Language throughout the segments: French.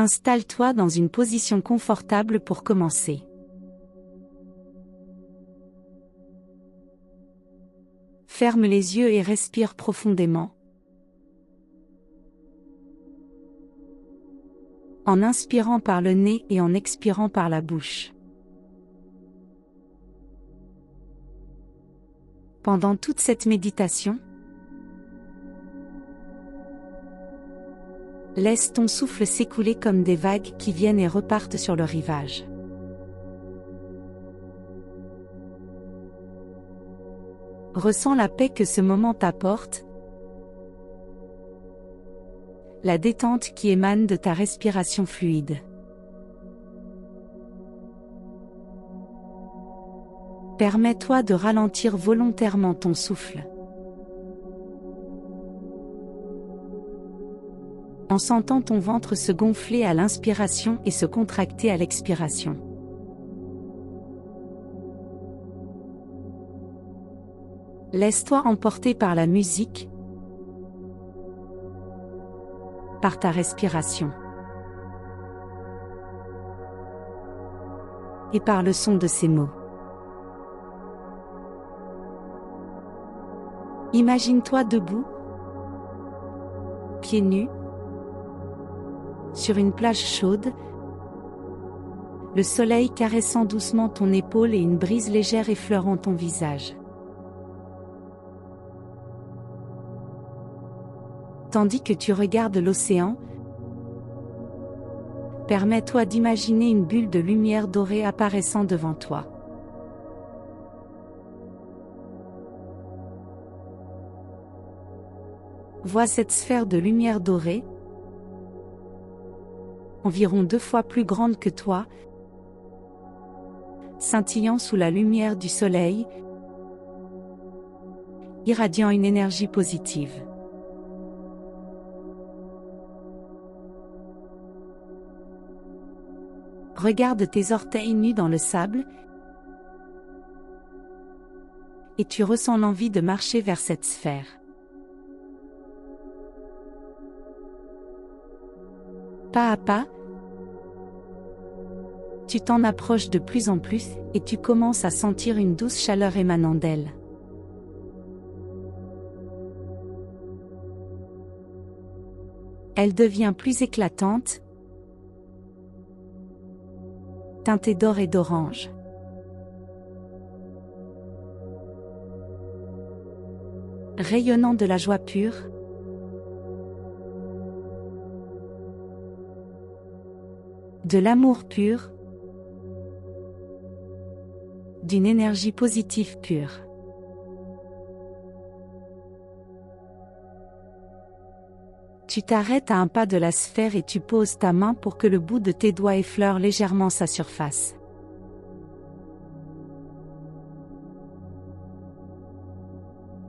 Installe-toi dans une position confortable pour commencer. Ferme les yeux et respire profondément. En inspirant par le nez et en expirant par la bouche. Pendant toute cette méditation, laisse ton souffle s'écouler comme des vagues qui viennent et repartent sur le rivage. Ressens la paix que ce moment t'apporte, la détente qui émane de ta respiration fluide. Permets-toi de ralentir volontairement ton souffle. En sentant ton ventre se gonfler à l'inspiration et se contracter à l'expiration. Laisse-toi emporter par la musique, par ta respiration et par le son de ces mots. Imagine-toi debout, pieds nus, sur une plage chaude, le soleil caressant doucement ton épaule et une brise légère effleurant ton visage. Tandis que tu regardes l'océan, permets-toi d'imaginer une bulle de lumière dorée apparaissant devant toi. Vois cette sphère de lumière dorée, environ 2 fois plus grande que toi, scintillant sous la lumière du soleil, irradiant une énergie positive. Regarde tes orteils nus dans le sable, et tu ressens l'envie de marcher vers cette sphère. Pas à pas, tu t'en approches de plus en plus et tu commences à sentir une douce chaleur émanant d'elle. Elle devient plus éclatante, teintée d'or et d'orange. Rayonnant de la joie pure, de l'amour pur, d'une énergie positive pure. Tu t'arrêtes à un pas de la sphère et tu poses ta main pour que le bout de tes doigts effleure légèrement sa surface.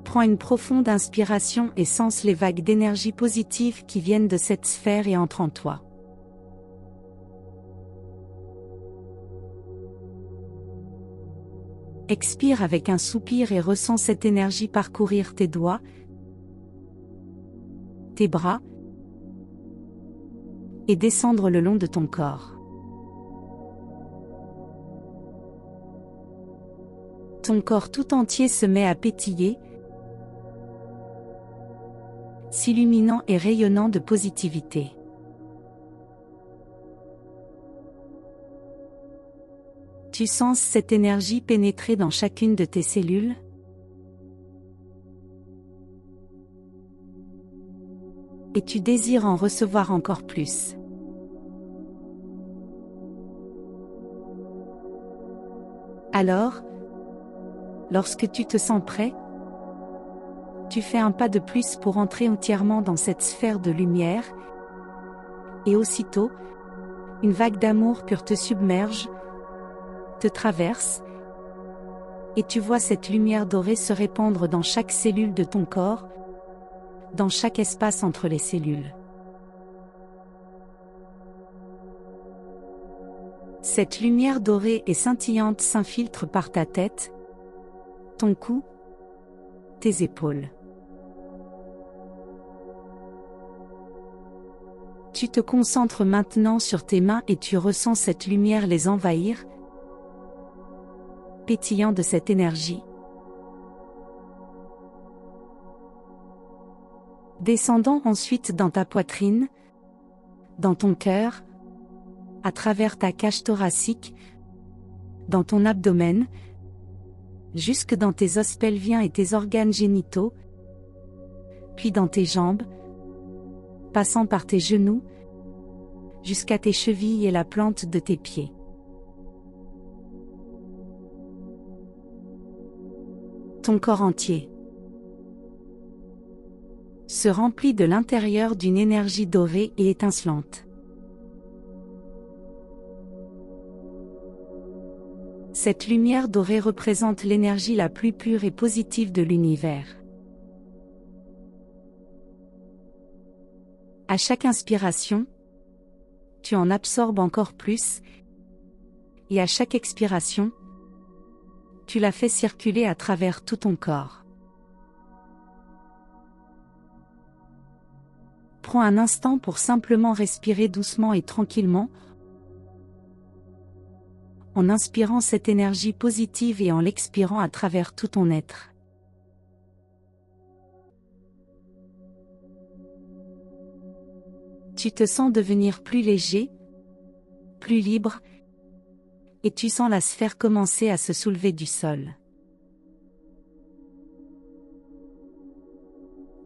Prends une profonde inspiration et sens les vagues d'énergie positive qui viennent de cette sphère et entrent en toi. Expire avec un soupir et ressens cette énergie parcourir tes doigts, tes bras, et descendre le long de ton corps. Ton corps tout entier se met à pétiller, s'illuminant et rayonnant de positivité. Tu sens cette énergie pénétrer dans chacune de tes cellules? Et tu désires en recevoir encore plus. Alors, lorsque tu te sens prêt, tu fais un pas de plus pour entrer entièrement dans cette sphère de lumière, et aussitôt, une vague d'amour pur te submerge, te traverse, et tu vois cette lumière dorée se répandre dans chaque cellule de ton corps, dans chaque espace entre les cellules. Cette lumière dorée et scintillante s'infiltre par ta tête, ton cou, tes épaules. Tu te concentres maintenant sur tes mains et tu ressens cette lumière les envahir, pétillant de cette énergie. Descendant ensuite dans ta poitrine, dans ton cœur, à travers ta cage thoracique, dans ton abdomen, jusque dans tes os pelviens et tes organes génitaux, puis dans tes jambes, passant par tes genoux, jusqu'à tes chevilles et la plante de tes pieds. Ton corps entier se remplit de l'intérieur d'une énergie dorée et étincelante. Cette lumière dorée représente l'énergie la plus pure et positive de l'univers. À chaque inspiration, tu en absorbes encore plus, et à chaque expiration, tu la fais circuler à travers tout ton corps. Prends un instant pour simplement respirer doucement et tranquillement, en inspirant cette énergie positive et en l'expirant à travers tout ton être. Tu te sens devenir plus léger, plus libre, et tu sens la sphère commencer à se soulever du sol.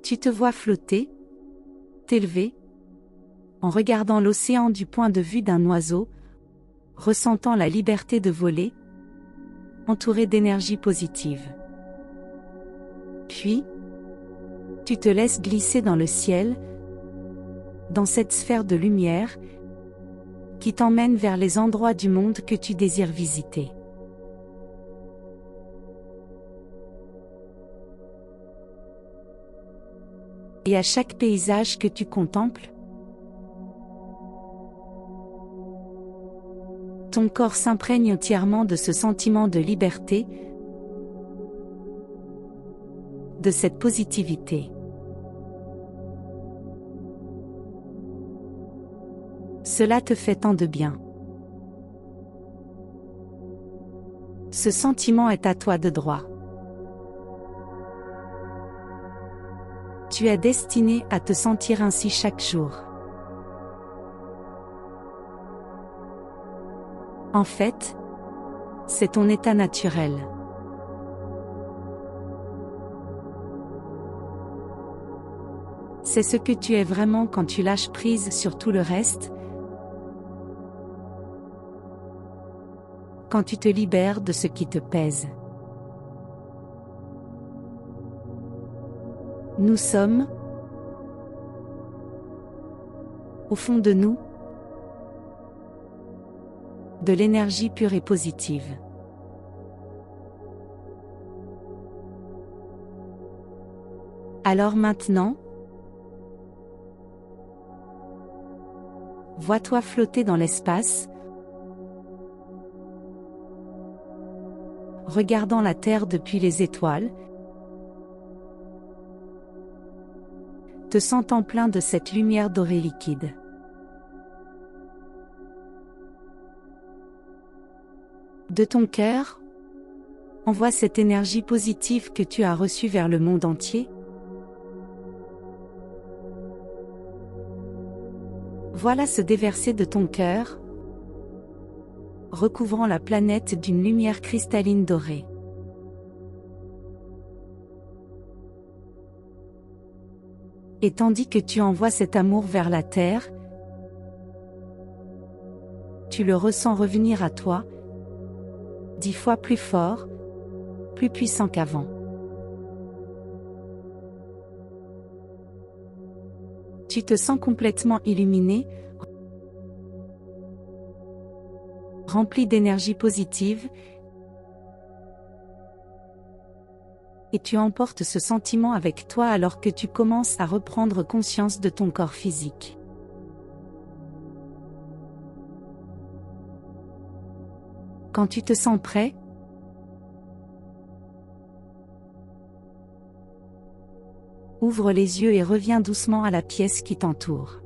Tu te vois flotter, t'élever, en regardant l'océan du point de vue d'un oiseau, ressentant la liberté de voler, entouré d'énergie positive. Puis, tu te laisses glisser dans le ciel, dans cette sphère de lumière, qui t'emmène vers les endroits du monde que tu désires visiter. Et à chaque paysage que tu contemples, ton corps s'imprègne entièrement de ce sentiment de liberté, de cette positivité. Cela te fait tant de bien. Ce sentiment est à toi de droit. Tu es destiné à te sentir ainsi chaque jour. En fait, c'est ton état naturel. C'est ce que tu es vraiment quand tu lâches prise sur tout le reste, quand tu te libères de ce qui te pèse. Nous sommes, au fond de nous, de l'énergie pure et positive. Alors maintenant, vois-toi flotter dans l'espace, regardant la Terre depuis les étoiles, te sentant plein de cette lumière dorée liquide. De ton cœur, envoie cette énergie positive que tu as reçue vers le monde entier. Voilà se déverser de ton cœur, recouvrant la planète d'une lumière cristalline dorée. Et tandis que tu envoies cet amour vers la Terre, tu le ressens revenir à toi, 10 fois plus fort, plus puissant qu'avant. Tu te sens complètement illuminé, rempli d'énergie positive, et tu emportes ce sentiment avec toi alors que tu commences à reprendre conscience de ton corps physique. Quand tu te sens prêt, ouvre les yeux et reviens doucement à la pièce qui t'entoure.